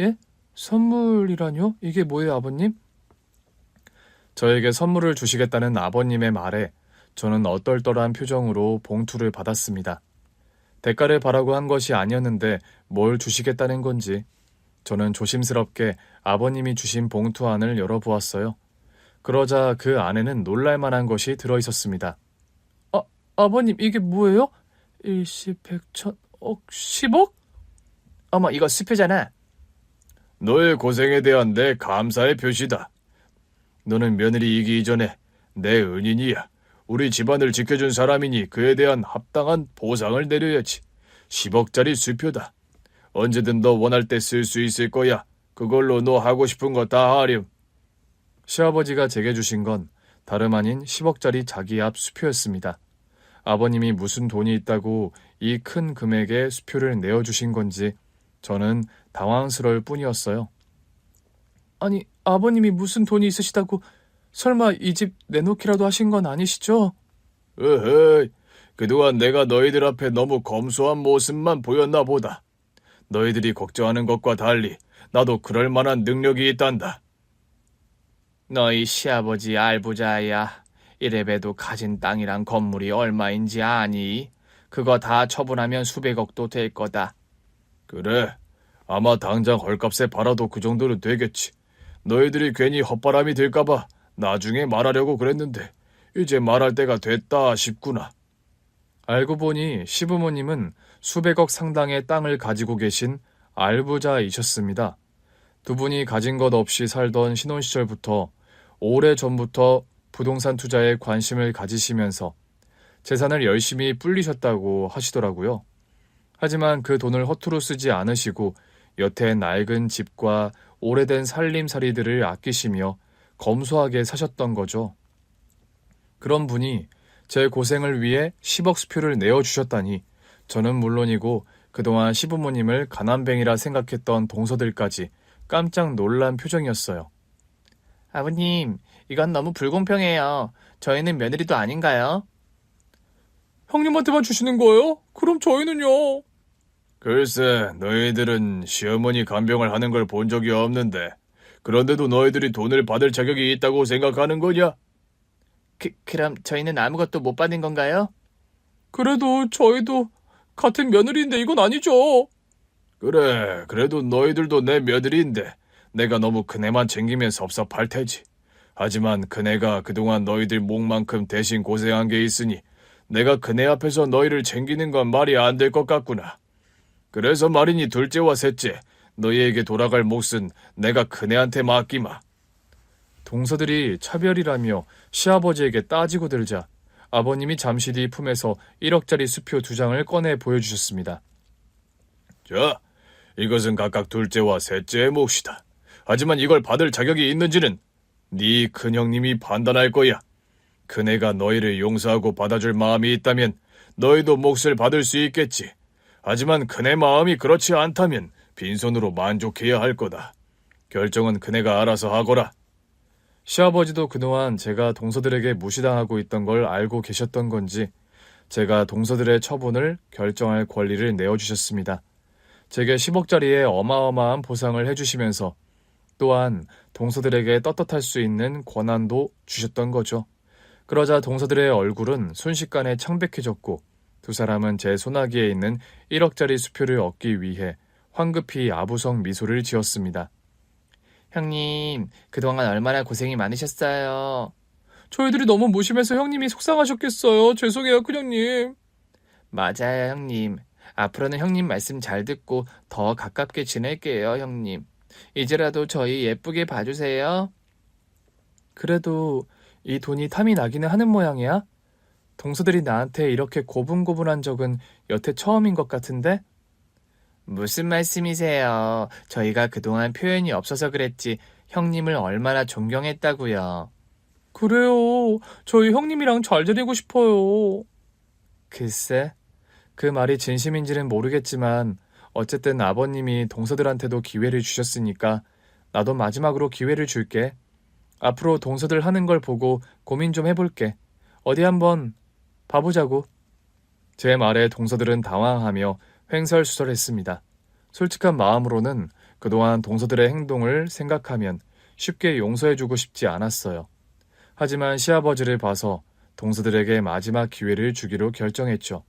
예? 선물이라뇨? 이게 뭐예요, 아버님? 저에게 선물을 주시겠다는 아버님의 말에 저는 얼떨떨한 표정으로 봉투를 받았습니다. 대가를 바라고 한 것이 아니었는데 뭘 주시겠다는 건지 저는 조심스럽게 아버님이 주신 봉투 안을 열어보았어요. 그러자 그 안에는 놀랄만한 것이 들어있었습니다. 아버님, 이게 뭐예요? 일시, 백천, 억, 10억? 어머, 이거 수표잖아. 너의 고생에 대한 내 감사의 표시다. 너는 며느리이기 이전에 내 은인이야. 우리 집안을 지켜준 사람이니 그에 대한 합당한 보상을 내려야지. 10억짜리 수표다. 언제든 너 원할 때 쓸 수 있을 거야. 그걸로 너 하고 싶은 거 다 하렴. 시아버지가 제게 주신 건 다름 아닌 10억짜리 자기압 수표였습니다. 아버님이 무슨 돈이 있다고 이 큰 금액의 수표를 내어주신 건지 저는 당황스러울 뿐이었어요. 아니, 아버님이 무슨 돈이 있으시다고 설마 이 집 내놓기라도 하신 건 아니시죠? 으허이, 그동안 내가 너희들 앞에 너무 검소한 모습만 보였나 보다. 너희들이 걱정하는 것과 달리 나도 그럴 만한 능력이 있단다. 너희 시아버지 알부자야. 이래봬도 가진 땅이랑 건물이 얼마인지 아니? 그거 다 처분하면 수백억도 될 거다. 그래, 아마 당장 헐값에 팔아도 그 정도는 되겠지. 너희들이 괜히 헛바람이 들까봐 나중에 말하려고 그랬는데 이제 말할 때가 됐다 싶구나. 알고 보니 시부모님은 수백억 상당의 땅을 가지고 계신 알부자이셨습니다. 두 분이 가진 것 없이 살던 신혼시절부터 오래전부터 부동산 투자에 관심을 가지시면서 재산을 열심히 불리셨다고 하시더라고요. 하지만 그 돈을 허투루 쓰지 않으시고 여태 낡은 집과 오래된 살림살이들을 아끼시며 검소하게 사셨던 거죠. 그런 분이 제 고생을 위해 10억 수표를 내어주셨다니 저는 물론이고 그동안 시부모님을 가난뱅이라 생각했던 동서들까지 깜짝 놀란 표정이었어요. 아버님, 이건 너무 불공평해요. 저희는 며느리도 아닌가요? 형님한테만 주시는 거예요? 그럼 저희는요? 글쎄, 너희들은 시어머니 간병을 하는 걸 본 적이 없는데 그런데도 너희들이 돈을 받을 자격이 있다고 생각하는 거냐? 그럼 저희는 아무것도 못 받는 건가요? 그래도 저희도 같은 며느리인데 이건 아니죠. 그래, 그래도 너희들도 내 며느리인데 내가 너무 그네만 챙기면 섭섭할 테지. 하지만 그네가 그동안 너희들 목만큼 대신 고생한 게 있으니 내가 그네 앞에서 너희를 챙기는 건 말이 안 될 것 같구나. 그래서 말이니 둘째와 셋째, 너희에게 돌아갈 몫은 내가 그네한테 맡기마. 동서들이 차별이라며 시아버지에게 따지고 들자 아버님이 잠시 뒤 품에서 1억짜리 수표 2장을 꺼내 보여주셨습니다. 자, 이것은 각각 둘째와 셋째의 몫이다. 하지만 이걸 받을 자격이 있는지는 네 큰형님이 판단할 거야. 그네가 너희를 용서하고 받아줄 마음이 있다면 너희도 몫을 받을 수 있겠지. 하지만 그네 마음이 그렇지 않다면 빈손으로 만족해야 할 거다. 결정은 그네가 알아서 하거라. 시아버지도 그동안 제가 동서들에게 무시당하고 있던 걸 알고 계셨던 건지 제가 동서들의 처분을 결정할 권리를 내어주셨습니다. 제게 10억짜리의 어마어마한 보상을 해주시면서 또한 동서들에게 떳떳할 수 있는 권한도 주셨던 거죠. 그러자 동서들의 얼굴은 순식간에 창백해졌고 두 사람은 제 소나기에 있는 1억짜리 수표를 얻기 위해 황급히 아부성 미소를 지었습니다. 형님, 그동안 얼마나 고생이 많으셨어요. 저희들이 너무 무심해서 형님이 속상하셨겠어요. 죄송해요, 큰형님. 맞아요, 형님. 앞으로는 형님 말씀 잘 듣고 더 가깝게 지낼게요, 형님. 이제라도 저희 예쁘게 봐주세요. 그래도 이 돈이 탐이 나기는 하는 모양이야? 동서들이 나한테 이렇게 고분고분한 적은 여태 처음인 것 같은데? 무슨 말씀이세요? 저희가 그동안 표현이 없어서 그랬지 형님을 얼마나 존경했다고요. 그래요. 저희 형님이랑 잘 지내고 싶어요. 글쎄, 그 말이 진심인지는 모르겠지만 어쨌든 아버님이 동서들한테도 기회를 주셨으니까 나도 마지막으로 기회를 줄게. 앞으로 동서들 하는 걸 보고 고민 좀 해볼게. 어디 한번 봐보자고. 제 말에 동서들은 당황하며 횡설수설했습니다. 솔직한 마음으로는 그동안 동서들의 행동을 생각하면 쉽게 용서해주고 싶지 않았어요. 하지만 시아버지를 봐서 동서들에게 마지막 기회를 주기로 결정했죠.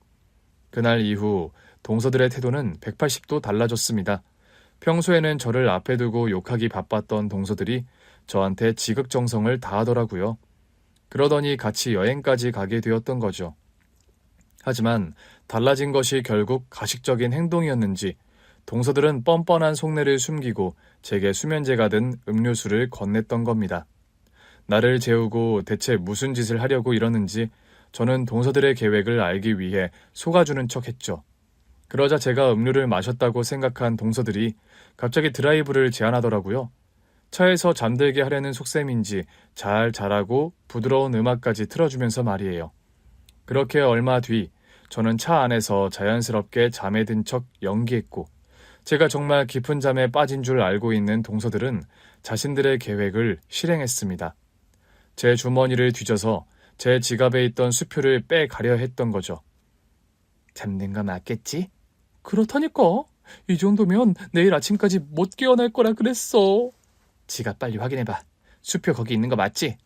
그날 이후 동서들의 태도는 180도 달라졌습니다. 평소에는 저를 앞에 두고 욕하기 바빴던 동서들이 저한테 지극정성을 다하더라고요. 그러더니 같이 여행까지 가게 되었던 거죠. 하지만 달라진 것이 결국 가식적인 행동이었는지 동서들은 뻔뻔한 속내를 숨기고 제게 수면제가 든 음료수를 건넸던 겁니다. 나를 재우고 대체 무슨 짓을 하려고 이러는지 저는 동서들의 계획을 알기 위해 속아주는 척 했죠. 그러자 제가 음료를 마셨다고 생각한 동서들이 갑자기 드라이브를 제안하더라고요. 차에서 잠들게 하려는 속셈인지 잘 자라고 부드러운 음악까지 틀어주면서 말이에요. 그렇게 얼마 뒤 저는 차 안에서 자연스럽게 잠에 든 척 연기했고 제가 정말 깊은 잠에 빠진 줄 알고 있는 동서들은 자신들의 계획을 실행했습니다. 제 주머니를 뒤져서 제 지갑에 있던 수표를 빼가려 했던 거죠. 잠든 거 맞겠지? 그렇다니까. 이 정도면 내일 아침까지 못 깨어날 거라 그랬어. 지갑 빨리 확인해봐. 수표 거기 있는 거 맞지?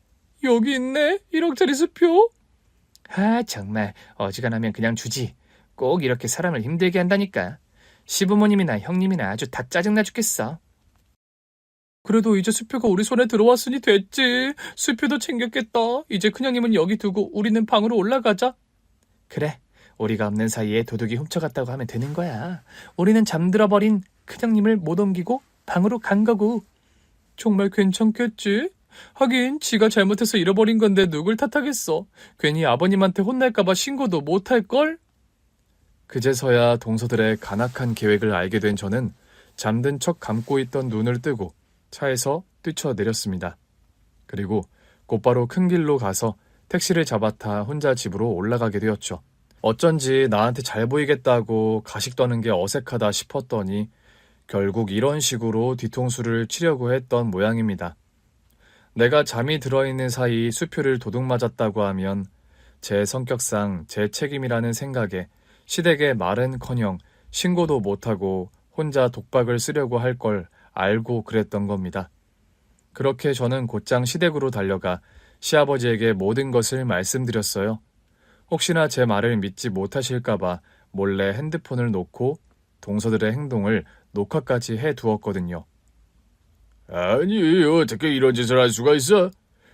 여기 있네. 1억짜리 수표. 아, 정말 어지간하면 그냥 주지. 꼭 이렇게 사람을 힘들게 한다니까. 시부모님이나 형님이나 아주 다 짜증나 죽겠어. 그래도 이제 수표가 우리 손에 들어왔으니 됐지. 수표도 챙겼겠다. 이제 큰형님은 여기 두고 우리는 방으로 올라가자. 그래. 우리가 없는 사이에 도둑이 훔쳐갔다고 하면 되는 거야. 우리는 잠들어버린 큰형님을 못 옮기고 방으로 간 거고. 정말 괜찮겠지? 하긴 지가 잘못해서 잃어버린 건데 누굴 탓하겠어. 괜히 아버님한테 혼날까봐 신고도 못할걸? 그제서야 동서들의 간악한 계획을 알게 된 저는 잠든 척 감고 있던 눈을 뜨고 차에서 뛰쳐내렸습니다. 그리고 곧바로 큰 길로 가서 택시를 잡아타 혼자 집으로 올라가게 되었죠. 어쩐지 나한테 잘 보이겠다고 가식 떠는 게 어색하다 싶었더니 결국 이런 식으로 뒤통수를 치려고 했던 모양입니다. 내가 잠이 들어있는 사이 수표를 도둑 맞았다고 하면 제 성격상 제 책임이라는 생각에 시댁에 말은커녕 신고도 못하고 혼자 독박을 쓰려고 할 걸 알고 그랬던 겁니다. 그렇게 저는 곧장 시댁으로 달려가 시아버지에게 모든 것을 말씀드렸어요. 혹시나 제 말을 믿지 못하실까봐 몰래 핸드폰을 놓고 동서들의 행동을 녹화까지 해두었거든요. 아니, 어떻게 이런 짓을 할 수가 있어?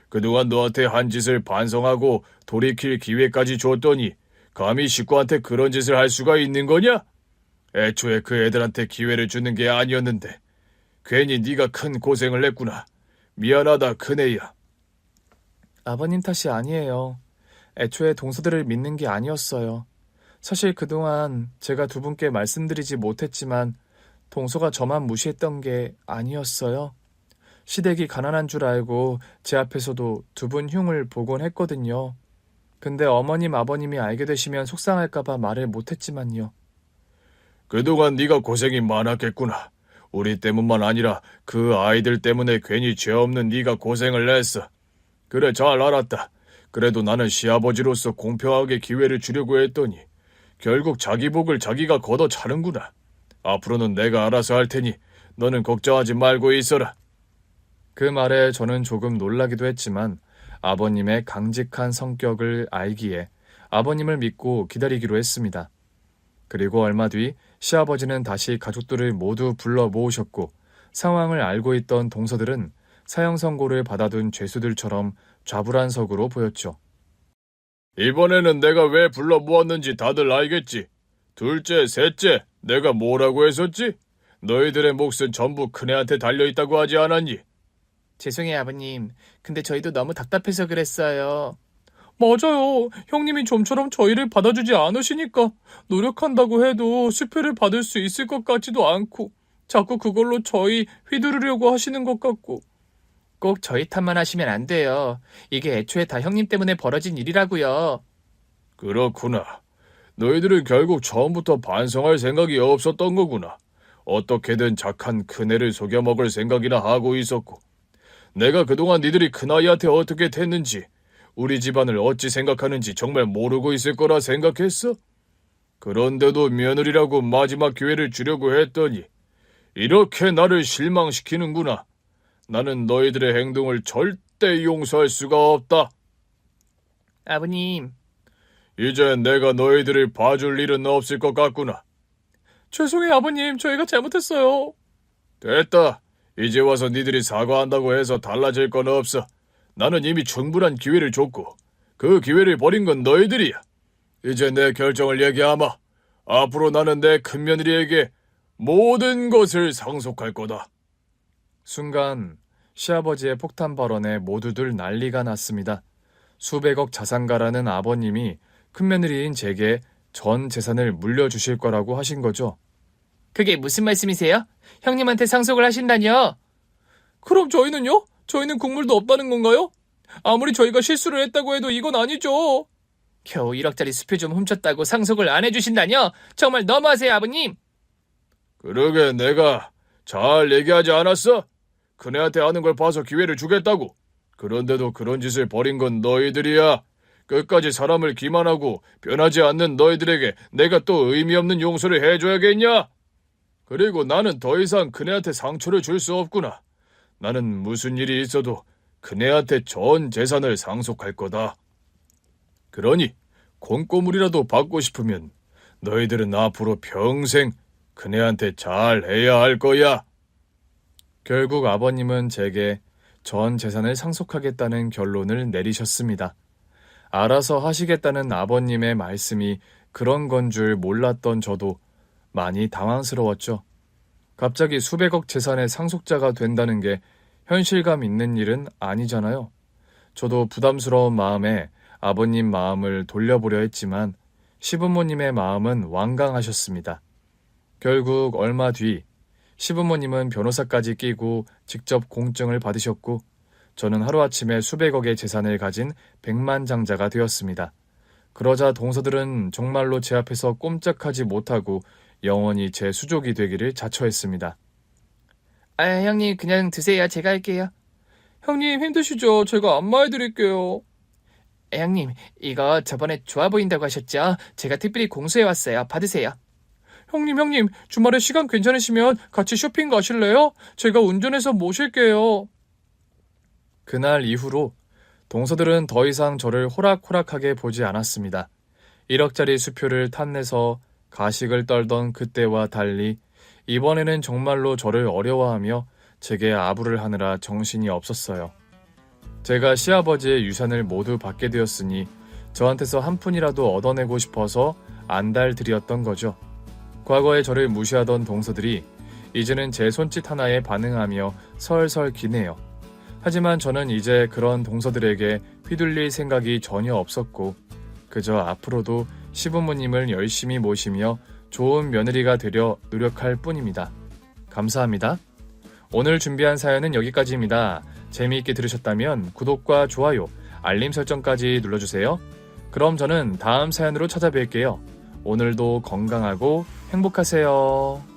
그동안 너한테 한 짓을 반성하고 돌이킬 기회까지 줬더니 감히 식구한테 그런 짓을 할 수가 있는 거냐? 애초에 그 애들한테 기회를 주는 게 아니었는데 괜히 네가 큰 고생을 했구나. 미안하다, 큰애야. 아버님 탓이 아니에요. 애초에 동서들을 믿는 게 아니었어요. 사실 그동안 제가 두 분께 말씀드리지 못했지만 동서가 저만 무시했던 게 아니었어요. 시댁이 가난한 줄 알고 제 앞에서도 두 분 흉을 보곤 했거든요. 근데 어머님 아버님이 알게 되시면 속상할까봐 말을 못했지만요. 그동안 네가 고생이 많았겠구나. 우리 때문만 아니라 그 아이들 때문에 괜히 죄 없는 네가 고생을 했어. 그래, 잘 알았다. 그래도 나는 시아버지로서 공평하게 기회를 주려고 했더니 결국 자기 복을 자기가 걷어 차는구나. 앞으로는 내가 알아서 할 테니 너는 걱정하지 말고 있어라. 그 말에 저는 조금 놀라기도 했지만 아버님의 강직한 성격을 알기에 아버님을 믿고 기다리기로 했습니다. 그리고 얼마 뒤 시아버지는 다시 가족들을 모두 불러 모으셨고 상황을 알고 있던 동서들은 사형 선고를 받아둔 죄수들처럼 좌불안석으로 보였죠. 이번에는 내가 왜 불러 모았는지 다들 알겠지? 둘째, 셋째, 내가 뭐라고 했었지? 너희들의 몫은 전부 큰애한테 달려있다고 하지 않았니? 죄송해요 아버님. 근데 저희도 너무 답답해서 그랬어요. 맞아요. 형님이 좀처럼 저희를 받아주지 않으시니까 노력한다고 해도 수표를 받을 수 있을 것 같지도 않고 자꾸 그걸로 저희 휘두르려고 하시는 것 같고. 꼭 저희 탓만 하시면 안 돼요. 이게 애초에 다 형님 때문에 벌어진 일이라고요. 그렇구나. 너희들은 결국 처음부터 반성할 생각이 없었던 거구나. 어떻게든 착한 큰애를 속여먹을 생각이나 하고 있었고. 내가 그동안 니들이 큰아이한테 어떻게 됐는지, 우리 집안을 어찌 생각하는지 정말 모르고 있을 거라 생각했어? 그런데도 며느리라고 마지막 기회를 주려고 했더니 이렇게 나를 실망시키는구나. 나는 너희들의 행동을 절대 용서할 수가 없다. 아버님, 이제 내가 너희들을 봐줄 일은 없을 것 같구나. 죄송해요 아버님. 저희가 잘못했어요. 됐다. 이제 와서 니들이 사과한다고 해서 달라질 건 없어. 나는 이미 충분한 기회를 줬고 그 기회를 버린 건 너희들이야. 이제 내 결정을 얘기하마. 앞으로 나는 내 큰며느리에게 모든 것을 상속할 거다. 순간 시아버지의 폭탄 발언에 모두들 난리가 났습니다. 수백억 자산가라는 아버님이 큰며느리인 제게 전 재산을 물려주실 거라고 하신 거죠. 그게 무슨 말씀이세요? 형님한테 상속을 하신다뇨? 그럼 저희는요? 저희는 국물도 없다는 건가요? 아무리 저희가 실수를 했다고 해도 이건 아니죠. 겨우 1억짜리 수표 좀 훔쳤다고 상속을 안 해주신다뇨? 정말 너무하세요 아버님. 그러게 내가 잘 얘기하지 않았어? 큰애한테 하는 걸 봐서 기회를 주겠다고. 그런데도 그런 짓을 벌인 건 너희들이야. 끝까지 사람을 기만하고 변하지 않는 너희들에게 내가 또 의미 없는 용서를 해줘야겠냐? 그리고 나는 더 이상 큰애한테 상처를 줄 수 없구나. 나는 무슨 일이 있어도 큰애한테 전 재산을 상속할 거다. 그러니 콩고물이라도 받고 싶으면 너희들은 앞으로 평생 큰애한테 잘 해야 할 거야. 결국 아버님은 제게 전 재산을 상속하겠다는 결론을 내리셨습니다. 알아서 하시겠다는 아버님의 말씀이 그런 건 줄 몰랐던 저도 많이 당황스러웠죠. 갑자기 수백억 재산의 상속자가 된다는 게 현실감 있는 일은 아니잖아요. 저도 부담스러운 마음에 아버님 마음을 돌려보려 했지만 시부모님의 마음은 완강하셨습니다. 결국 얼마 뒤 시부모님은 변호사까지 끼고 직접 공증을 받으셨고 저는 하루아침에 수백억의 재산을 가진 백만장자가 되었습니다. 그러자 동서들은 정말로 제 앞에서 꼼짝하지 못하고 영원히 제 수족이 되기를 자처했습니다. 형님 그냥 드세요. 제가 할게요. 형님 힘드시죠? 제가 안마해드릴게요. 형님 이거 저번에 좋아 보인다고 하셨죠? 제가 특별히 공수해왔어요. 받으세요. 형님 주말에 시간 괜찮으시면 같이 쇼핑 가실래요? 제가 운전해서 모실게요. 그날 이후로 동서들은 더 이상 저를 호락호락하게 보지 않았습니다. 1억짜리 수표를 탐내서 가식을 떨던 그때와 달리 이번에는 정말로 저를 어려워하며 제게 아부를 하느라 정신이 없었어요. 제가 시아버지의 유산을 모두 받게 되었으니 저한테서 한 푼이라도 얻어내고 싶어서 안달들이었던 거죠. 과거에 저를 무시하던 동서들이 이제는 제 손짓 하나에 반응하며 설설 기네요. 하지만 저는 이제 그런 동서들에게 휘둘릴 생각이 전혀 없었고 그저 앞으로도 시부모님을 열심히 모시며 좋은 며느리가 되려 노력할 뿐입니다. 감사합니다. 오늘 준비한 사연은 여기까지입니다. 재미있게 들으셨다면 구독과 좋아요, 알림 설정까지 눌러주세요. 그럼 저는 다음 사연으로 찾아뵐게요. 오늘도 건강하고 행복하세요.